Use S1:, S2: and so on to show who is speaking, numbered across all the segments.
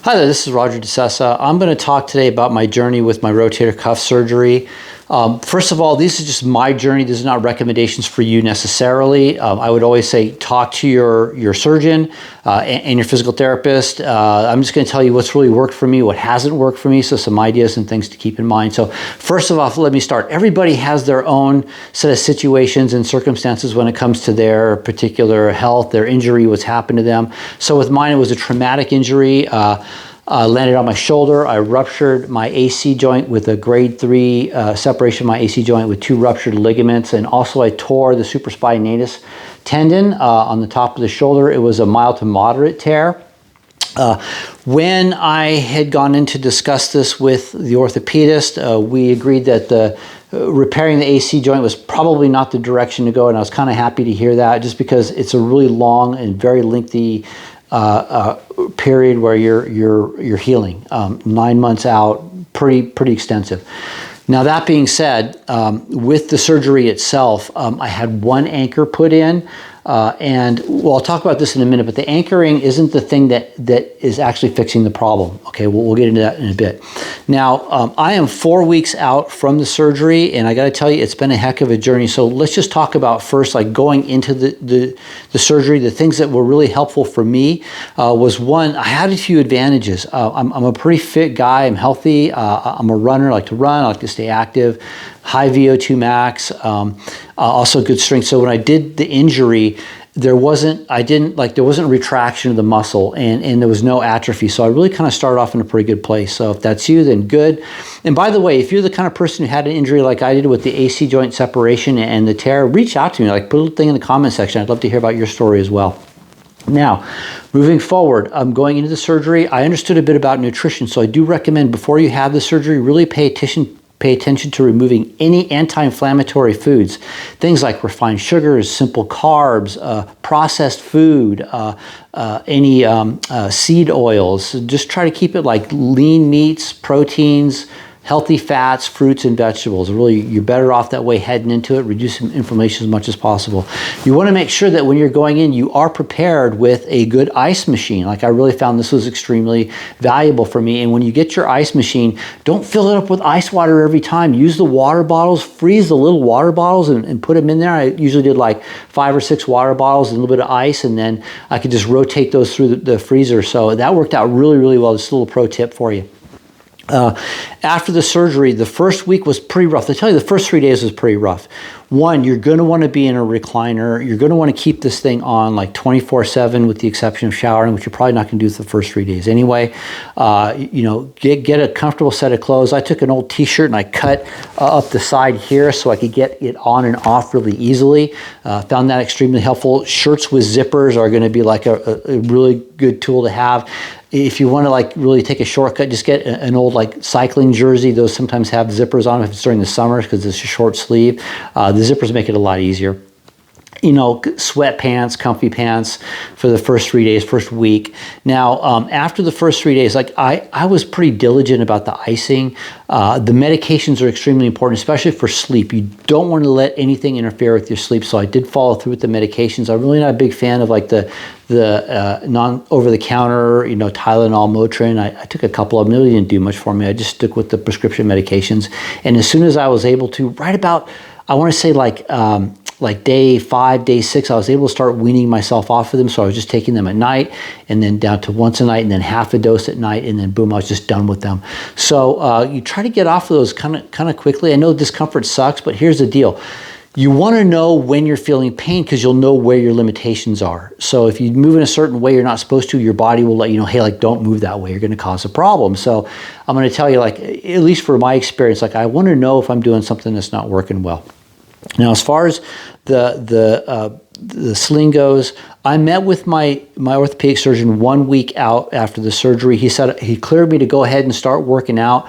S1: Hi there, this is Roger DeSessa. I'm going to talk today about my journey with my rotator cuff surgery. First of all, this is just my journey. These are not recommendations for you necessarily. I would always say talk to your surgeon and your physical therapist. I'm just going to tell you what's really worked for me, what hasn't worked for me, so some ideas and things to keep in mind. So first of all, let me start. Everybody has their own set of situations and circumstances when it comes to their particular health, their injury, what's happened to them. So with mine, it was a traumatic injury. Landed on my shoulder. I ruptured my AC joint with a grade 3 separation of my AC joint with 2 ruptured ligaments, and also I tore the supraspinatus tendon on the top of the shoulder. It was a mild to moderate tear. When I had gone in to discuss this with the orthopedist, we agreed that repairing the AC joint was probably not the direction to go, and I was kind of happy to hear that, just because it's a really long and very lengthy period where you're healing. 9 months out, pretty extensive. Now that being said, with the surgery itself, I had one anchor put in, and well, I'll talk about this in a minute, but the anchoring isn't the thing that is actually fixing the problem. Okay, we'll get into that in a bit. Now, I am 4 weeks out from the surgery, and I got to tell you, it's been a heck of a journey. So let's just talk about first, like going into the surgery. The things that were really helpful for me was, one, I had a few advantages. I'm a pretty fit guy. I'm healthy. I'm a runner. I like to run. I like to stay active. High VO2 max. Also good strength. So when I did the injury, there wasn't retraction of the muscle, and there was no atrophy. So I really kind of started off in a pretty good place. So if that's you, then good. And by the way, if you're the kind of person who had an injury like I did with the AC joint separation and the tear, reach out to me. Like, put a little thing in the comment section. I'd love to hear about your story as well. Now, moving forward, going into the surgery, I understood a bit about nutrition. So I do recommend, before you have the surgery, really pay attention to removing any anti-inflammatory foods. Things like refined sugars, simple carbs, processed food, any seed oils. Just try to keep it like lean meats, proteins, healthy fats, fruits, and vegetables. Really, you're better off that way heading into it. Reduce inflammation as much as possible. You want to make sure that when you're going in, you are prepared with a good ice machine. Like, I really found this was extremely valuable for me. And when you get your ice machine, don't fill it up with ice water every time. Use the water bottles, freeze the little water bottles and put them in there. I usually did like 5 or 6 water bottles and a little bit of ice, and then I could just rotate those through the freezer. So that worked out really, really well. Just a little pro tip for you. After the surgery, the first week was pretty rough. I tell you, the first 3 days was pretty rough. One, you're going to want to be in a recliner. You're going to want to keep this thing on like 24/7, with the exception of showering, which you're probably not going to do for the first 3 days anyway. Get a comfortable set of clothes. I took an old t-shirt and I cut up the side here so I could get it on and off really easily. Found that extremely helpful. Shirts with zippers are going to be like a really good tool to have. If you want to like really take a shortcut, just get an old like cycling jersey. Those sometimes have zippers on them if it's during the summer, because it's a short sleeve. The zippers make it a lot easier. Sweatpants, comfy pants for the first 3 days, first week. Now, after the first 3 days, like I was pretty diligent about the icing. The medications are extremely important, especially for sleep. You don't want to let anything interfere with your sleep. So I did follow through with the medications. I'm really not a big fan of like the non-over-the-counter, Tylenol, Motrin. I took a couple of them. It really didn't do much for me. I just stuck with the prescription medications. And as soon as I was able to, right about, I want to say like day 5, day 6, I was able to start weaning myself off of them. So I was just taking them at night, and then down to once a night, and then half a dose at night, and then boom, I was just done with them. So you try to get off of those kind of quickly. I know discomfort sucks, but here's the deal. You want to know when you're feeling pain, because you'll know where your limitations are. So if you move in a certain way you're not supposed to, your body will let you know, hey, like, don't move that way. You're going to cause a problem. So I'm going to tell you, like, at least for my experience, like, I want to know if I'm doing something that's not working well. Now, as far as the sling goes, I met with my orthopedic surgeon 1 week out after the surgery. He said he cleared me to go ahead and start working out.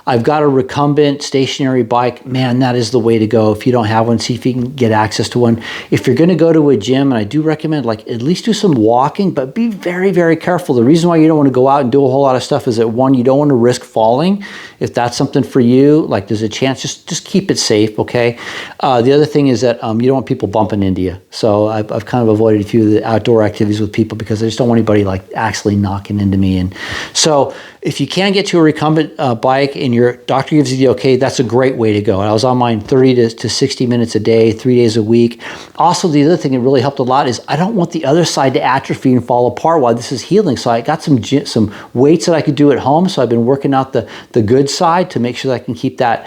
S1: I've got a recumbent stationary bike. Man, that is the way to go. If you don't have one, see if you can get access to one. If you're going to go to a gym, and I do recommend like at least do some walking, but be very, very careful. The reason why you don't want to go out and do a whole lot of stuff is that one, you don't want to risk falling. If that's something for you, like there's a chance, just keep it safe, okay? The other thing is that you don't want people bumping into you. So I've kind of avoided a few of the outdoor activities with people because I just don't want anybody like actually knocking into me. And so if you can get to a recumbent bike and your doctor gives you the okay, that's a great way to go. And I was on mine 30 to 60 minutes a day, 3 days a week. Also, the other thing that really helped a lot is I don't want the other side to atrophy and fall apart while this is healing. So I got some weights that I could do at home. So I've been working out the good side to make sure that I can keep that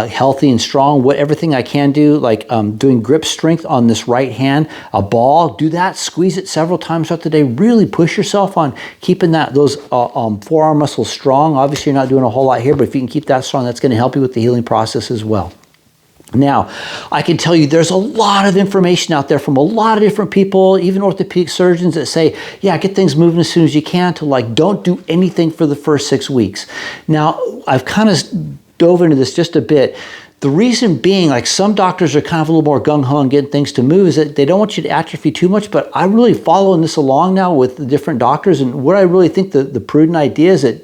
S1: healthy and strong. Everything I can do, like doing grip strength on this right hand, a ball, do that, squeeze it several times throughout the day. Really push yourself on keeping those forearm muscles strong. Obviously, you're not doing a whole lot here, but if you can keep that strong, that's going to help you with the healing process as well. Now, I can tell you there's a lot of information out there from a lot of different people, even orthopedic surgeons that say, yeah, get things moving as soon as you can, to like, don't do anything for the first 6 weeks. Now, I've kind of dove into this just a bit. The reason being, like some doctors are kind of a little more gung-ho on getting things to move, is that they don't want you to atrophy too much, but I'm really following this along now with the different doctors, and what I really think the prudent idea is that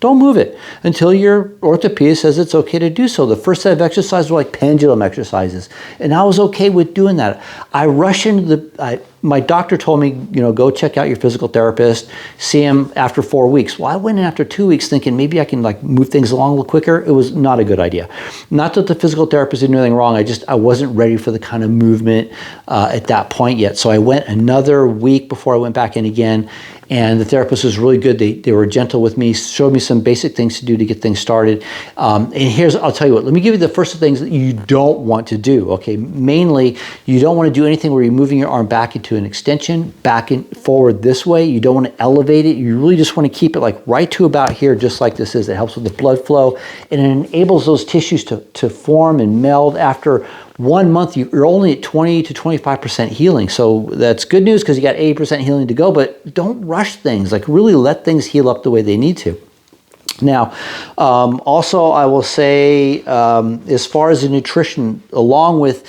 S1: don't move it until your orthopedist says it's okay to do so. The first set of exercises were like pendulum exercises, and I was okay with doing that. I rushed into my doctor told me, go check out your physical therapist, see him after 4 weeks. Well, I went in after 2 weeks thinking maybe I can like move things along a little quicker. It was not a good idea. Not that the physical therapist did anything wrong. I wasn't ready for the kind of movement at that point yet. So I went another week before I went back in again. And the therapist was really good. They were gentle with me, showed me some basic things to do to get things started. And I'll tell you what, let me give you the first of things that you don't want to do, okay? Mainly, you don't want to do anything where you're moving your arm back into an extension, back and forward this way. You don't want to elevate it. You really just want to keep it like right to about here, just like this is. It helps with the blood flow, and it enables those tissues to form and meld. After 1 month, you're only at 20 to 25% healing. So that's good news because you got 80% healing to go, but don't rush things. Like really let things heal up the way they need to. Now, also I will say, as far as the nutrition, along with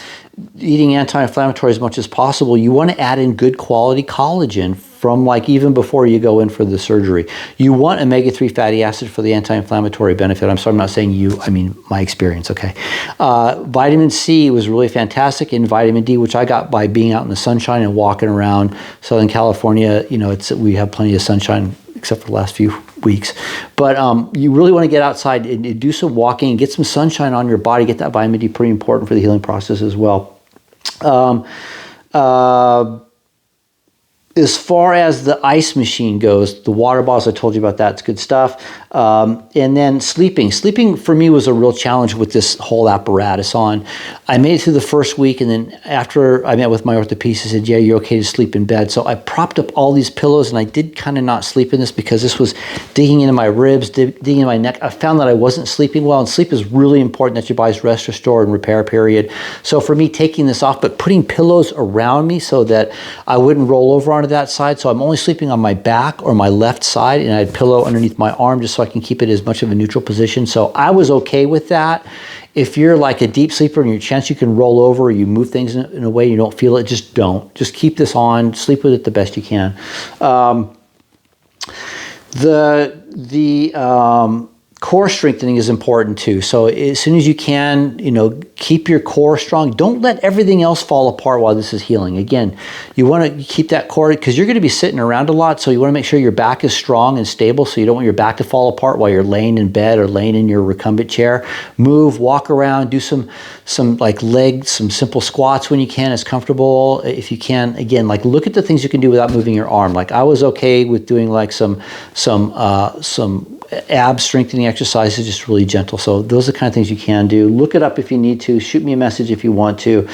S1: eating anti-inflammatory as much as possible, you want to add in good quality collagen from like even before you go in for the surgery. You want omega-3 fatty acid for the anti-inflammatory benefit. I'm sorry, I'm not saying you, I mean my experience, okay? Vitamin C was really fantastic, and vitamin D, which I got by being out in the sunshine and walking around Southern California. We have plenty of sunshine except for the last few weeks. But you really want to get outside and do some walking and get some sunshine on your body. Get that vitamin D, pretty important for the healing process as well. As far as the ice machine goes, the water bottles, I told you about that, it's good stuff. And then sleeping. Sleeping for me was a real challenge with this whole apparatus on. I made it through the first week, and then after I met with my orthopedist, he said, yeah, you're okay to sleep in bed. So I propped up all these pillows, and I did kind of not sleep in this because this was digging into my ribs, digging into my neck. I found that I wasn't sleeping well, and sleep is really important, that your body's rest, restore, and repair period. So for me, taking this off, but putting pillows around me so that I wouldn't roll over onto that side. So I'm only sleeping on my back or my left side, and I had a pillow underneath my arm just so I can keep it as much of a neutral position. So I was okay with that. If you're like a deep sleeper and your chance you can roll over, or you move things in a way you don't feel it, just don't. Just keep this on, sleep with it the best you can. Core strengthening is important too. So as soon as you can, keep your core strong. Don't let everything else fall apart while this is healing. Again, you want to keep that core because you're going to be sitting around a lot. So you want to make sure your back is strong and stable. So you don't want your back to fall apart while you're laying in bed or laying in your recumbent chair. Move, walk around, do some like legs, some simple squats when you can, as comfortable. If you can, again, like look at the things you can do without moving your arm. Like I was okay with doing like some ab strengthening exercises, just really gentle. So those are the kind of things you can do. Look it up if you need to. Shoot me a message if you want to.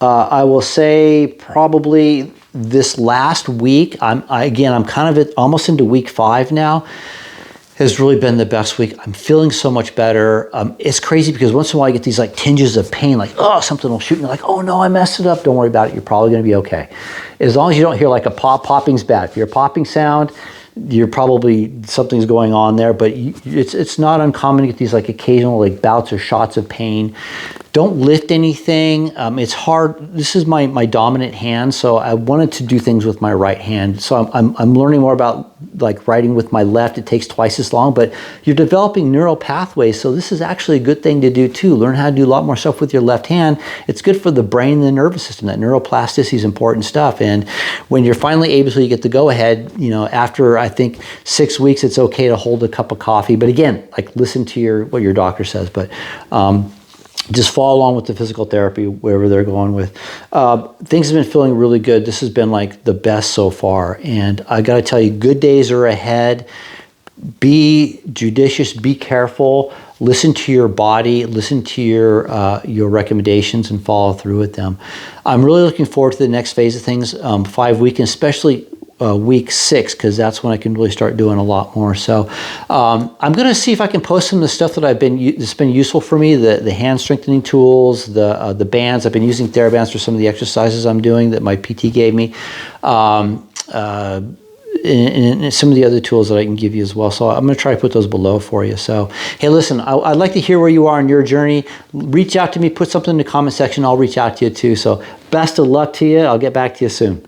S1: I will say probably this last week, I'm kind of almost into week 5 now, has really been the best week. I'm feeling so much better. It's crazy because once in a while I get these like tinges of pain, like, oh, something will shoot me, like, oh no, I messed it up. Don't worry about it. You're probably going to be okay. As long as you don't hear like a pop. Popping's bad. If you're a popping sound, you're probably, something's going on there, but it's not uncommon to get these like occasional like bouts or shots of pain. Don't lift anything. It's hard. This is my dominant hand, so I wanted to do things with my right hand. So I'm learning more about like writing with my left. It takes twice as long, but you're developing neural pathways, so this is actually a good thing to do too. Learn how to do a lot more stuff with your left hand. It's good for the brain and the nervous system. That neuroplasticity is important stuff. And when you're finally able to, you get the go ahead, you know, after I think 6 weeks, it's okay to hold a cup of coffee. But again, like listen to what your doctor says. But just follow along with the physical therapy, wherever they're going with. Things have been feeling really good. This has been like the best so far. And I got to tell you, good days are ahead. Be judicious, be careful, listen to your body, listen to your recommendations and follow through with them. I'm really looking forward to the next phase of things, 5 weeks, and especially week 6, because that's when I can really start doing a lot more. So I'm going to see if I can post some of the stuff that that's been useful for me, the hand strengthening tools, the bands. I've been using TheraBands for some of the exercises I'm doing that my PT gave me, and some of the other tools that I can give you as well. So I'm going to try to put those below for you. So, hey, listen, I'd like to hear where you are in your journey. Reach out to me, put something in the comment section. I'll reach out to you too. So best of luck to you. I'll get back to you soon.